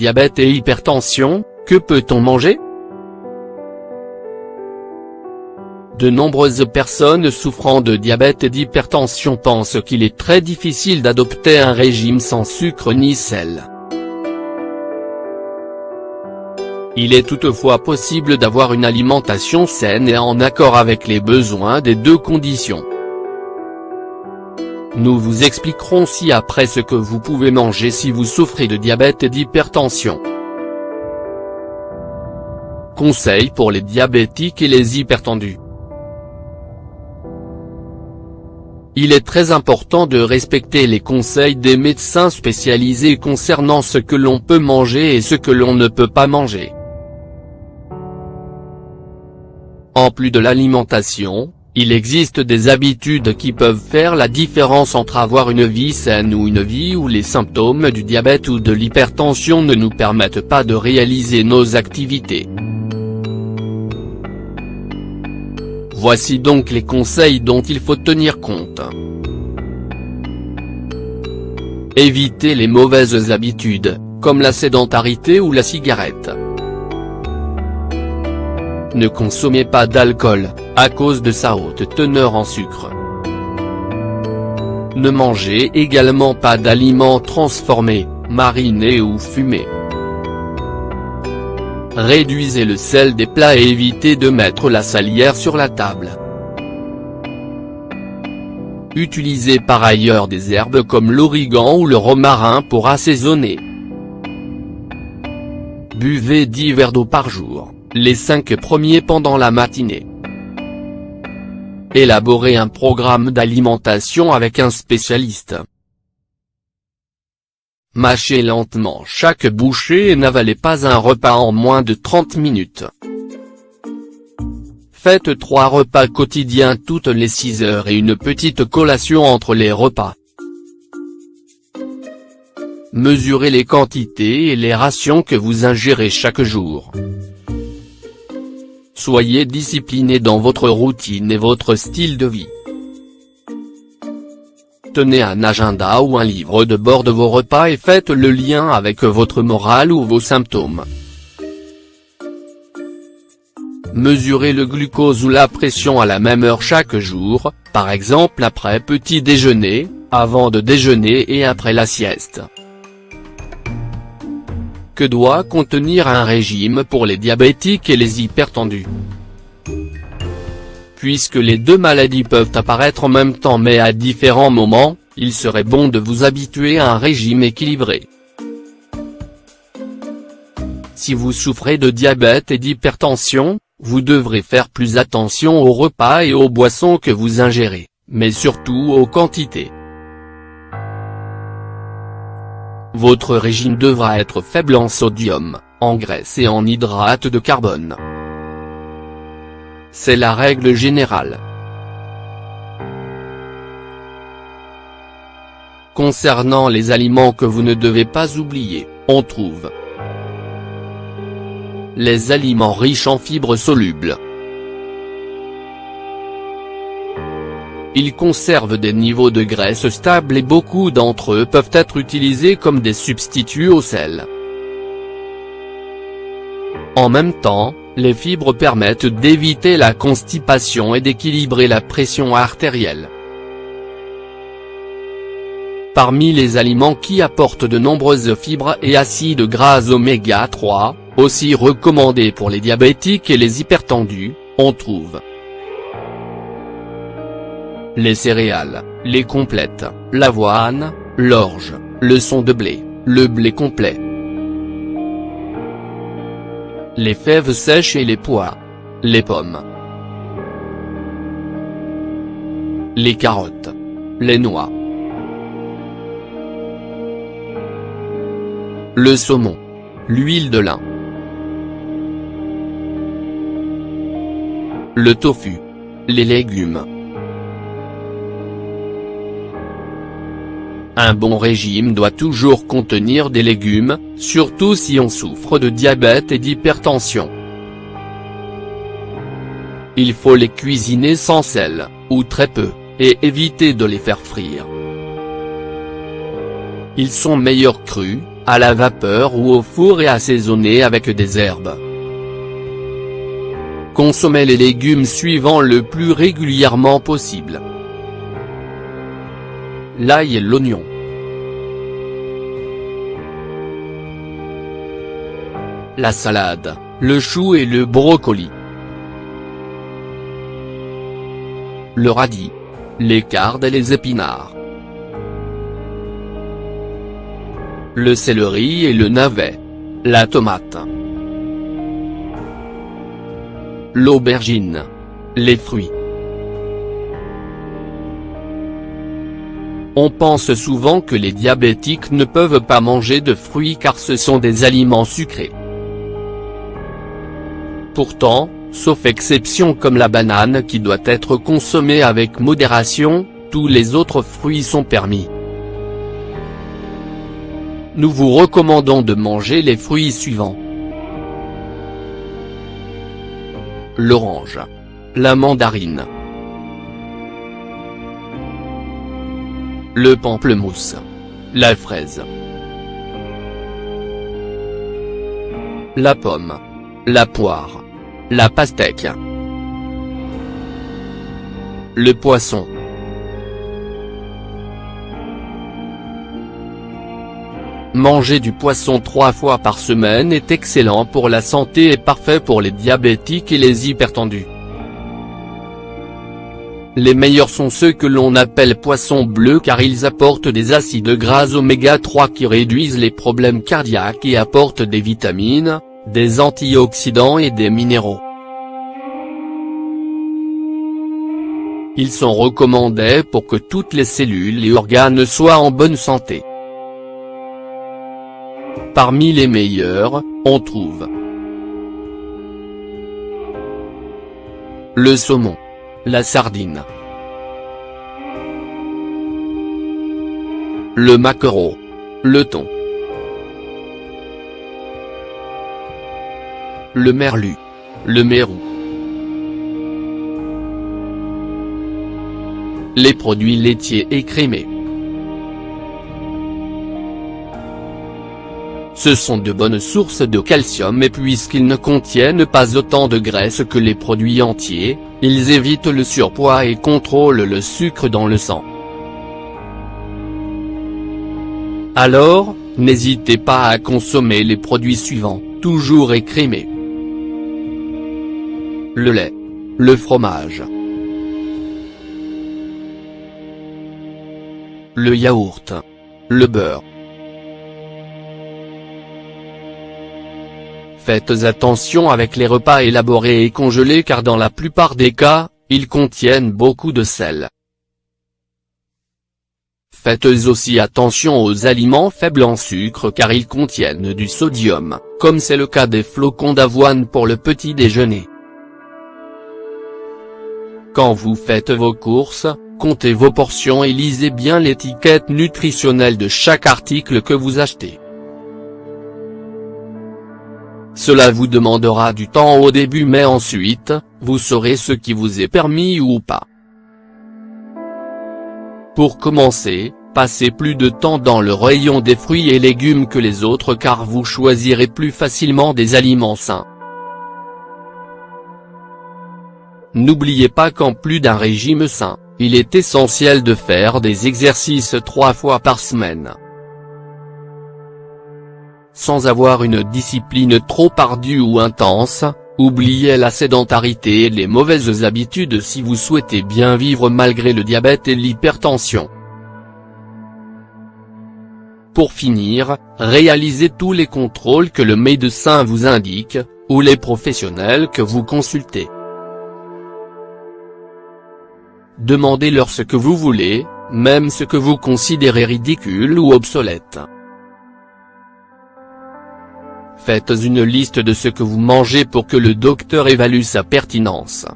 diabète et hypertension, que peut-on manger? De nombreuses personnes souffrant de diabète et d'hypertension pensent qu'il est très difficile d'adopter un régime sans sucre ni sel. Il est toutefois possible d'avoir une alimentation saine et en accord avec les besoins des deux conditions. Nous vous expliquerons ci-après ce que vous pouvez manger si vous souffrez de diabète et d'hypertension. Conseils pour les diabétiques et les hypertendus. Il est très important de respecter les conseils des médecins spécialisés concernant ce que l'on peut manger et ce que l'on ne peut pas manger. En plus de l'alimentation, il existe des habitudes qui peuvent faire la différence entre avoir une vie saine ou une vie où les symptômes du diabète ou de l'hypertension ne nous permettent pas de réaliser nos activités. Voici donc les conseils dont il faut tenir compte. Évitez les mauvaises habitudes, comme la sédentarité ou la cigarette. Ne consommez pas d'alcool, à cause de sa haute teneur en sucre. Ne mangez également pas d'aliments transformés, marinés ou fumés. Réduisez le sel des plats et évitez de mettre la salière sur la table. Utilisez par ailleurs des herbes comme l'origan ou le romarin pour assaisonner. Buvez 10 verres d'eau par jour, les 5 premiers pendant la matinée. Élaborez un programme d'alimentation avec un spécialiste. Mâchez lentement chaque bouchée et n'avalez pas un repas en moins de 30 minutes. Faites 3 repas quotidiens toutes les 6 heures et une petite collation entre les repas. Mesurez les quantités et les rations que vous ingérez chaque jour. Soyez discipliné dans votre routine et votre style de vie. Tenez un agenda ou un livre de bord de vos repas et faites le lien avec votre morale ou vos symptômes. Mesurez le glucose ou la pression à la même heure chaque jour, par exemple après petit déjeuner, avant de déjeuner et après la sieste. Que doit contenir un régime pour les diabétiques et les hypertendus? Puisque les deux maladies peuvent apparaître en même temps mais à différents moments, il serait bon de vous habituer à un régime équilibré. Si vous souffrez de diabète et d'hypertension, vous devrez faire plus attention aux repas et aux boissons que vous ingérez, mais surtout aux quantités. Votre régime devra être faible en sodium, en graisse et en hydrates de carbone. C'est la règle générale. Concernant les aliments que vous ne devez pas oublier, on trouve les aliments riches en fibres solubles. Ils conservent des niveaux de graisse stables et beaucoup d'entre eux peuvent être utilisés comme des substituts au sel. En même temps, les fibres permettent d'éviter la constipation et d'équilibrer la pression artérielle. Parmi les aliments qui apportent de nombreuses fibres et acides gras oméga 3, aussi recommandés pour les diabétiques et les hypertendus, on trouve les céréales, les complètes, l'avoine, l'orge, le son de blé, le blé complet, les fèves sèches et les pois, les pommes, les carottes, les noix, le saumon, l'huile de lin, le tofu, les légumes. Un bon régime doit toujours contenir des légumes, surtout si on souffre de diabète et d'hypertension. Il faut les cuisiner sans sel, ou très peu, et éviter de les faire frire. Ils sont meilleurs crus, à la vapeur ou au four et assaisonner avec des herbes. Consommez les légumes suivants le plus régulièrement possible. L'ail et l'oignon. La salade, le chou et le brocoli. Le radis, les cardes et les épinards. Le céleri et le navet. La tomate. L'aubergine. Les fruits. On pense souvent que les diabétiques ne peuvent pas manger de fruits car ce sont des aliments sucrés. Pourtant, sauf exception comme la banane qui doit être consommée avec modération, tous les autres fruits sont permis. Nous vous recommandons de manger les fruits suivants. L'orange. La mandarine. Le pamplemousse. La fraise. La pomme. La poire. La pastèque. Le poisson. Manger du poisson 3 fois par semaine est excellent pour la santé et parfait pour les diabétiques et les hypertendus. Les meilleurs sont ceux que l'on appelle poissons bleus car ils apportent des acides gras oméga 3 qui réduisent les problèmes cardiaques et apportent des vitamines, des antioxydants et des minéraux. Ils sont recommandés pour que toutes les cellules et organes soient en bonne santé. Parmi les meilleurs, on trouve le saumon, la sardine, le maquereau, le thon, le merlu, le mérou. Les produits laitiers écrémés. Ce sont de bonnes sources de calcium et puisqu'ils ne contiennent pas autant de graisse que les produits entiers, ils évitent le surpoids et contrôlent le sucre dans le sang. Alors, n'hésitez pas à consommer les produits suivants, toujours écrémés. Le lait. Le fromage. Le yaourt. Le beurre. Faites attention avec les repas élaborés et congelés car dans la plupart des cas, ils contiennent beaucoup de sel. Faites aussi attention aux aliments faibles en sucre car ils contiennent du sodium, comme c'est le cas des flocons d'avoine pour le petit déjeuner. Quand vous faites vos courses, comptez vos portions et lisez bien l'étiquette nutritionnelle de chaque article que vous achetez. Cela vous demandera du temps au début mais ensuite, vous saurez ce qui vous est permis ou pas. Pour commencer, passez plus de temps dans le rayon des fruits et légumes que les autres car vous choisirez plus facilement des aliments sains. N'oubliez pas qu'en plus d'un régime sain, il est essentiel de faire des exercices 3 fois par semaine. Sans avoir une discipline trop ardue ou intense, oubliez la sédentarité et les mauvaises habitudes si vous souhaitez bien vivre malgré le diabète et l'hypertension. Pour finir, réalisez tous les contrôles que le médecin vous indique, ou les professionnels que vous consultez. Demandez-leur ce que vous voulez, même ce que vous considérez ridicule ou obsolète. Faites une liste de ce que vous mangez pour que le docteur évalue sa pertinence.